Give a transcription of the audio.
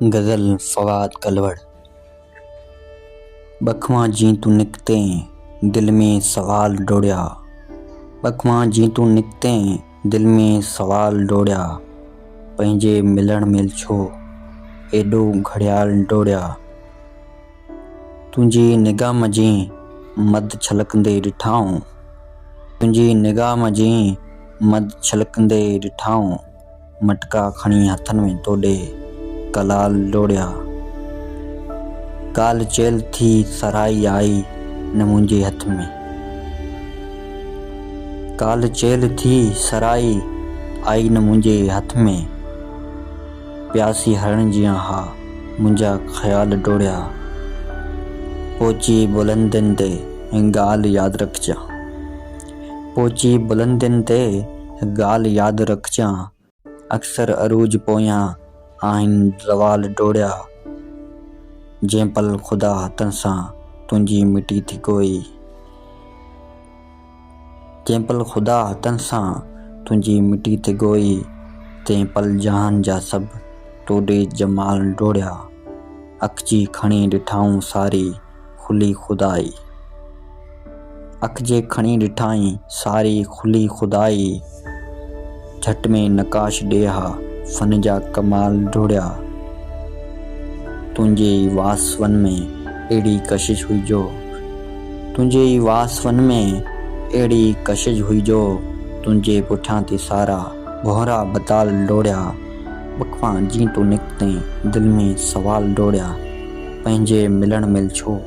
गज़ल फवाद कलवड़। बखवां जी तू निकते दिल में सवाल डोड़िया, बखवां जी तू निकते दिल में सवाल डोड़िया, पंहिंजे मिलण मिल छो एॾो घड़ियाल डोड़िया। तुंहिंजी निगाह मझी मद छलकंदे ॾिठाऊं, तुंहिंजी निगाह मझी मद छलकंदे ॾिठाऊं, मटका खणी हथन में तोड़े कलाल डोड़िया। काल चेल थी सराई आई न मुंहिंजे हथ में, काल चेल थी सराई आई न मुंहिंजे हथ में, प्यासी हरण जियां हा मुंहिंजा ख़्याल डोड़िया। पहुची बुलंदियुनि ते ॻाल्हि यादि रखजांइ, पहुची बुलंदियुनि ते ॻाल्हि यादि रखजांइ, अक्सर अरूज पोयां आहिनि ज़वाल डोड़िया। जंहिं पल ख़ुदा हथनि सां तुंहिंजी मिटी थी ॻोई, जंहिं पल ख़ुदा हथनि सां तुंहिंजी मिटी थी ॻोई, तंहिं पल जहान जा सभु तोॾे जमाल डोड़िया। अखिजी खणी ॾिठाऊं सारी खुली खुदाई, अखिजे खणी ॾिठाई सारी खुली खुदाई, झट में नकाश ॾे हा फ़न जा कमाल डोड़िया। तुंहिंजे वासवन में अहिड़ी कशिश हुई जो, तुंहिंजे वासवन में अहिड़ी कशिश हुई जो, तुंहिंजे पुठियां थी सारा भोरा बताल डोड़िया। बखवां जी तू निकते दिल में सवाल डोड़िया, पंहिंजे मिलण मिल छो